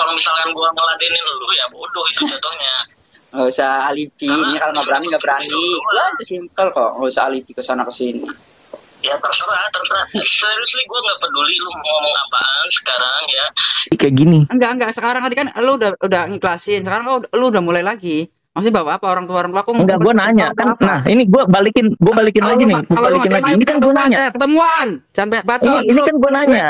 kalau misalkan gue ngeladenin lu ya bodoh itu jatuhnya. Nggak usah alibi, ini kalau nggak berani nggak berani. Lah itu simpel kok, nggak usah alibi ke sana ke sini. Ya terserah. Seriously gue nggak peduli lu ngomong apaan sekarang ya. Kayak gini. Enggak. Sekarang tadi kan lu udah ngiklasin. Sekarang lu udah mulai lagi. Maksudnya bawa apa orang tua aku? Enggak, gue nanya kan. Nah, ini gue balikin lagi nih. Balikin lagi. Ini kan gue nanya. Ketemuan. Sampai bacot. Ini kan gue nanya.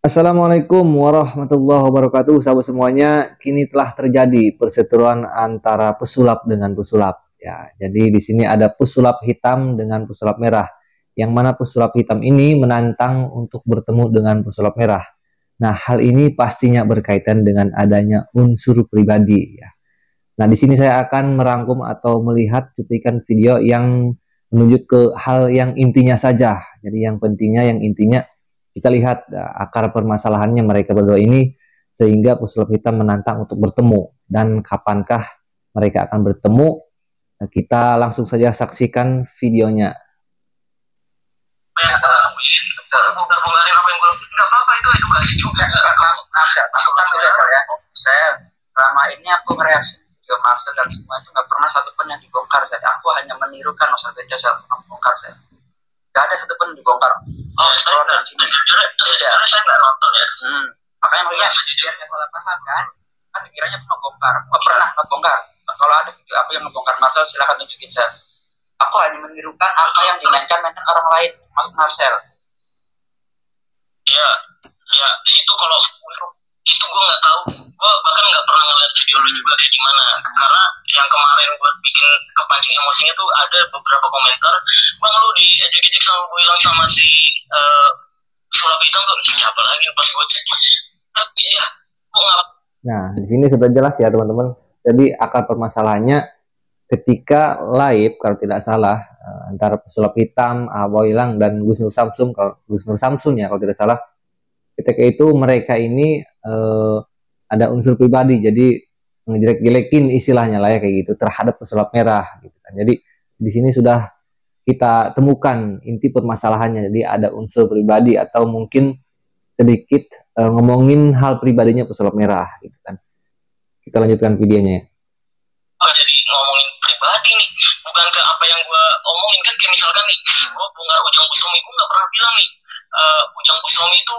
Assalamualaikum warahmatullahi wabarakatuh, sahabat semuanya. Kini telah terjadi perseteruan antara pesulap dengan pesulap. Ya, jadi di sini ada pesulap hitam dengan pesulap merah. Yang mana pesulap hitam ini menantang untuk bertemu dengan pesulap merah. Nah, hal ini pastinya berkaitan dengan adanya unsur pribadi. Ya. Nah, di sini saya akan merangkum atau melihat cuplikan video yang menunjuk ke hal yang intinya saja. Jadi yang pentingnya, yang intinya kita lihat akar permasalahannya mereka berdua ini sehingga pesulap hitam menantang untuk bertemu. Dan kapankah mereka akan bertemu? Nah, kita langsung saja saksikan videonya. Bongkarin apa yang gue nggak apa-apa, itu edukasi juga. Masukan dulu ya. Saya selama ini aku mereaksi video Marcel dan semua itu nggak pernah satupun yang dibongkar. Jadi aku hanya menirukan Marcel beda saya membongkar saya. Gak ada satupun dibongkar. Oh, saya nggak nonton ya. Makanya melihat sejujurnya salah paham kan dikiranya aku ngebongkar. Nggak pernah ngebongkar. Kalau ada video aku yang ngebongkar Marcel, silakan tunjukin saya. Aku hanya menirukan apa yang dimainkan orang lain, Mas Marcel. Ya, itu kalau itu gue nggak tahu. Gue bahkan nggak pernah ngeliat video lu juga kayak gimana. Karena yang kemarin gue bikin kepancing emosinya tuh ada beberapa komentar, bang lu diejek-ejek sama gue bilang sama si sulap hitam tuh siapa lagi pas gue cek. Ya, gue nggak. Nah, di sini sudah jelas ya teman-teman. Jadi akar permasalahannya ketika live kalau tidak salah antara pesulap hitam, Aboilang dan Gus Nur Samsun ya kalau tidak salah. Ketika itu mereka ini ada unsur pribadi, jadi ngejelek-jelekin istilahnya lah ya kayak gitu terhadap pesulap merah gitu kan. Jadi di sini sudah kita temukan inti permasalahannya. Jadi ada unsur pribadi atau mungkin sedikit ngomongin hal pribadinya pesulap merah gitu kan. Kita lanjutkan videonya ya. Oh, jadi ngomongin pribadi nih, bukan ke apa yang gue omongin kan. Kayak misalkan nih, gue bunga Ujang Busomi, gue nggak pernah bilang nih Ujang Busomi itu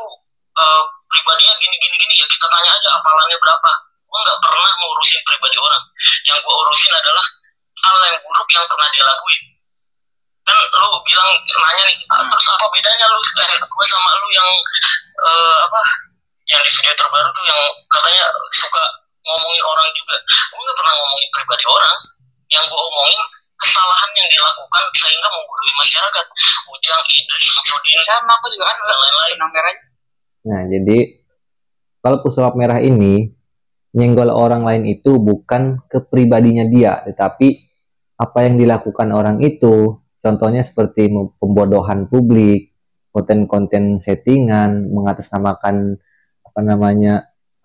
pribadinya gini ya kita tanya aja hafalannya berapa. Gue nggak pernah ngurusin pribadi orang. Yang gue urusin adalah hal yang buruk yang pernah dia lakuin. Kan lu bilang nanya nih, terus apa bedanya lu gue sama lu yang yang di studio terbaru tuh yang katanya suka ngomongin orang juga. Gue gak pernah ngomongin pribadi orang. Yang gue omongin kesalahan yang dilakukan sehingga menggurui masyarakat. Ujang, Idris, Samsudin, sama aku juga kan dan lain-lain. Nah, jadi kalau pesulap merah ini nyenggol orang lain itu bukan kepribadinya dia, tetapi apa yang dilakukan orang itu. Contohnya seperti pembodohan publik, konten-konten settingan, mengatasnamakan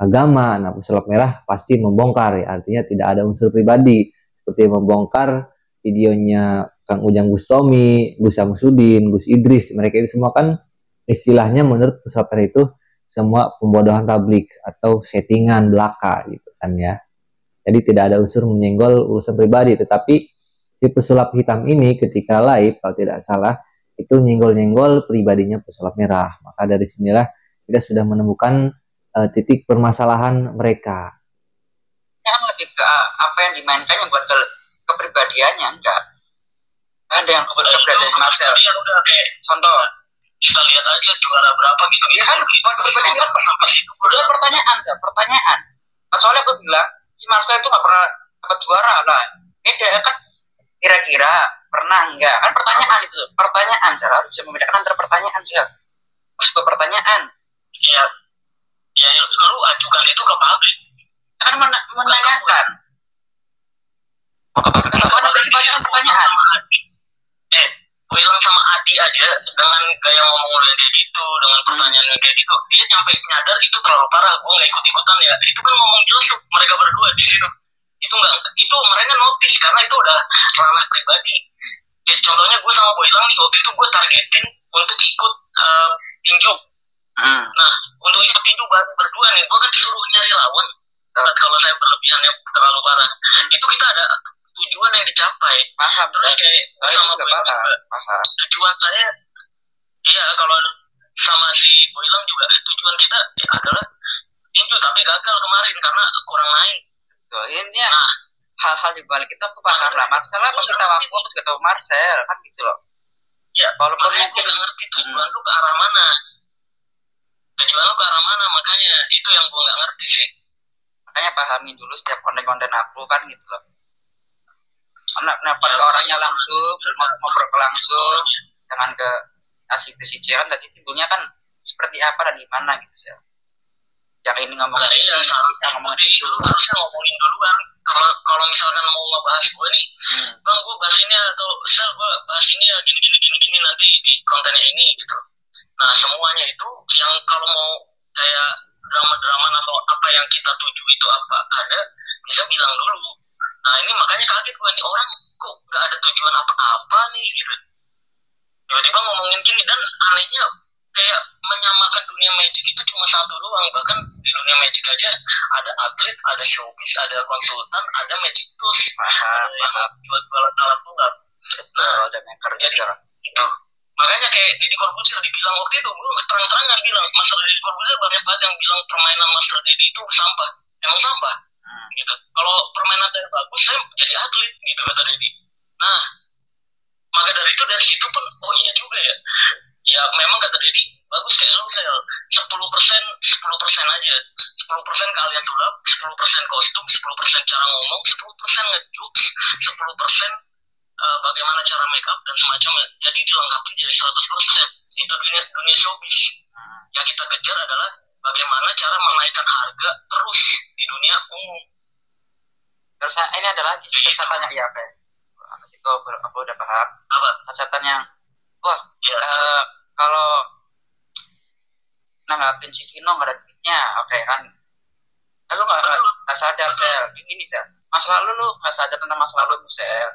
agama. Nah, pesulap merah pasti membongkar ya, artinya tidak ada unsur pribadi seperti membongkar videonya Kang Ujang Busomi, Gus Samsudin, Gus Idris. Mereka itu semua kan istilahnya menurut pesulap merah itu semua pembodohan publik atau settingan belaka gitu kan ya. Jadi tidak ada unsur menyenggol urusan pribadi, tetapi si pesulap hitam ini ketika live kalau tidak salah itu nyenggol-nyenggol pribadinya pesulap merah. Maka dari sinilah kita sudah menemukan titik permasalahan mereka. Yang lebih ke apa yang dimainkannya buat kepribadiannya enggak. Ada yang kepribadian Marcel. Dia udah kayak contoh kita lihat aja juara berapa gitu. Ya kan sampai situ. Udah pertanyaan. Soalnya aku bilang si Marcel itu nggak pernah dapat juara lah. Ini dia kan kira-kira pernah enggak? Kan pertanyaan itu. Pertanyaan cara harus bisa membedakan antara pertanyaan sih. Terus pertanyaan. Iya. Ya lu ajukan itu ke pabrik kan menanyakan pertanyaan bilang sama Adi aja dengan gaya ngomong lu kayak gitu, dengan pertanyaan kayak gitu, dia nyampe nyadar itu terlalu parah. Gue nggak ikut-ikutan ya, itu kan ngomong jelas mereka berdua di situ. Itu mereka notice karena itu udah ranah pribadi. Kayak contohnya gue sama Boylang nih, waktu itu gue targetin untuk ikut tinju. Nah, untuk ikut tinju berdua nih, gue kan disuruh nyari lawan. kalau saya berlebihan yang terlalu parah. Itu kita ada tujuan yang dicapai. Paham. Terus kayak sama paham. Tujuan saya, iya kalau sama si Boylam juga tujuan kita adalah tinju tapi gagal kemarin karena kurang main. Ini hal-hal di balik itu aku paham lah. Marcel lah pasti tahu aku juga tahu Marcel kan gitu loh. Ya, walaupun mungkin ngerti tujuan lu ke arah mana. Tujuan lu ke arah mana, makanya itu yang gue nggak ngerti sih. Makanya pahami dulu setiap konten-konten aku kan gitu loh. Nelfon ke orangnya langsung, ngobrol langsung, jangan ke asik ke siciran. Tadi timbulnya kan seperti apa dan gimana gitu sih. Yang ini ngomongin iya, bisa ngomongin itu harusnya ngomongin duluan. Kalau misalkan mau ngebahas gue nih, bang gue bahas ini atau sel gue bahas ini ya gini nanti di kontennya ini gitu. Nah semuanya itu yang kalau mau kayak drama-drama atau apa yang kita tuju itu apa ada bisa bilang dulu. Nah ini makanya kaget gue nih orang kok nggak ada tujuan apa-apa nih gitu. Tiba-tiba ngomongin gini dan anehnya kayak menyamakan dunia magic itu cuma satu doang. Bahkan di dunia magic aja ada atlet, ada showbiz, ada konsultan, ada magic tools. Jual-jualan alat tunggal. Ada maker juga. Itu. Makanya kayak Deddy Corbuzier dibilang waktu itu, gue terang-terangan bilang Master Deddy Corbuzier banyak banget yang bilang permainan Master Deddy itu sampah. Emang sampah. Gitu. Kalau permainan saya bagus, saya jadi atlet gitu kata Deddy. Nah, maka dari itu dari situ pun oh iya juga ya. Ya memang kata Deddy bagus kayak lu sel 10% aja 10% kalian sulap 10% kostum 10% cara ngomong 10% ngejokes 10% bagaimana cara make up dan semacamnya jadi dilengkapi jadi 100% itu dunia showbiz yang kita kejar adalah bagaimana cara menaikkan harga terus di dunia umum. Terus ini adalah catatannya ya apa itu aku udah paham apa catatan yang wah kalau nanggapin si Kino nggak ada duitnya, oke kan? Lalu nggak sadar sel, gini sel. Masa lalu lu nggak sadar tentang masa lalu sel.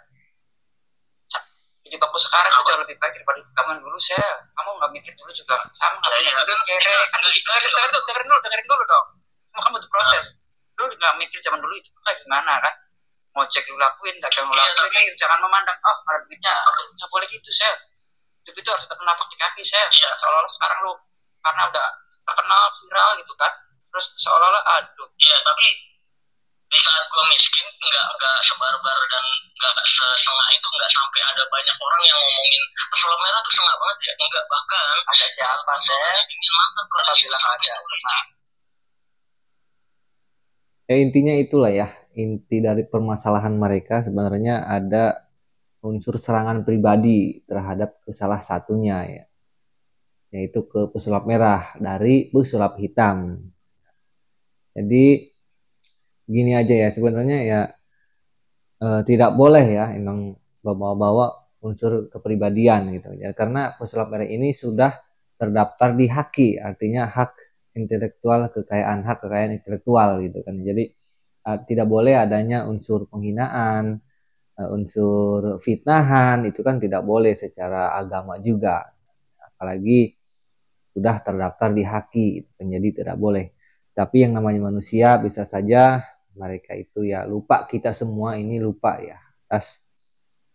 Jadi baku sekarang itu jauh lebih baik daripada kamu dulu sel. Kamu nggak mikir dulu juga sama nggak punya duit kere kan? Dengerin dulu dong. Kamu tuh proses. Lu nggak mikir zaman dulu itu kayak gimana kan? Mau cek lu lakuin, dagang lu lakuin, jangan memandang oh ada duitnya, nggak boleh gitu sel. Itu harus tetap menapak di kaki saya seolah-olah sekarang lu karena udah terkenal viral gitu kan terus seolah-olah aduh iya tapi di saat gua miskin nggak sebarbar dan nggak sesengah itu nggak sampai ada banyak orang yang ngomongin pesulap merah tuh sengah banget ya enggak bahkan ada siapa saya ingin makan kalau bilang ada intinya itulah ya inti dari permasalahan mereka sebenarnya ada unsur serangan pribadi terhadap salah satunya ya yaitu ke pesulap merah dari pesulap hitam. Jadi gini aja ya sebenarnya ya tidak boleh ya emang bawa-bawa unsur kepribadian gitu ya karena pesulap merah ini sudah terdaftar di HAKI artinya hak intelektual kekayaan intelektual gitu kan. Jadi tidak boleh adanya unsur penghinaan unsur fitnahan itu kan tidak boleh secara agama juga apalagi sudah terdaftar di HAKI jadi tidak boleh tapi yang namanya manusia bisa saja mereka itu ya lupa kita semua ini lupa ya atas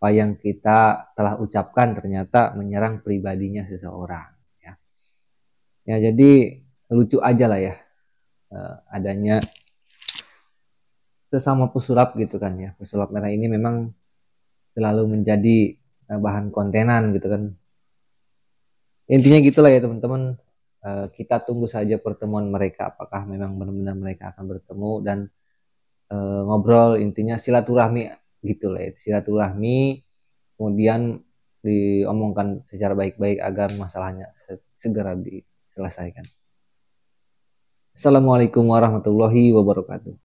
apa yang kita telah ucapkan ternyata menyerang pribadinya seseorang ya jadi lucu aja lah ya adanya sesama pesulap gitu kan ya pesulap merah ini memang selalu menjadi bahan kontenan gitu kan intinya gitulah ya teman-teman kita tunggu saja pertemuan mereka apakah memang benar-benar mereka akan bertemu dan ngobrol intinya silaturahmi gitulah ya silaturahmi kemudian diomongkan secara baik-baik agar masalahnya segera diselesaikan. Assalamualaikum warahmatullahi wabarakatuh.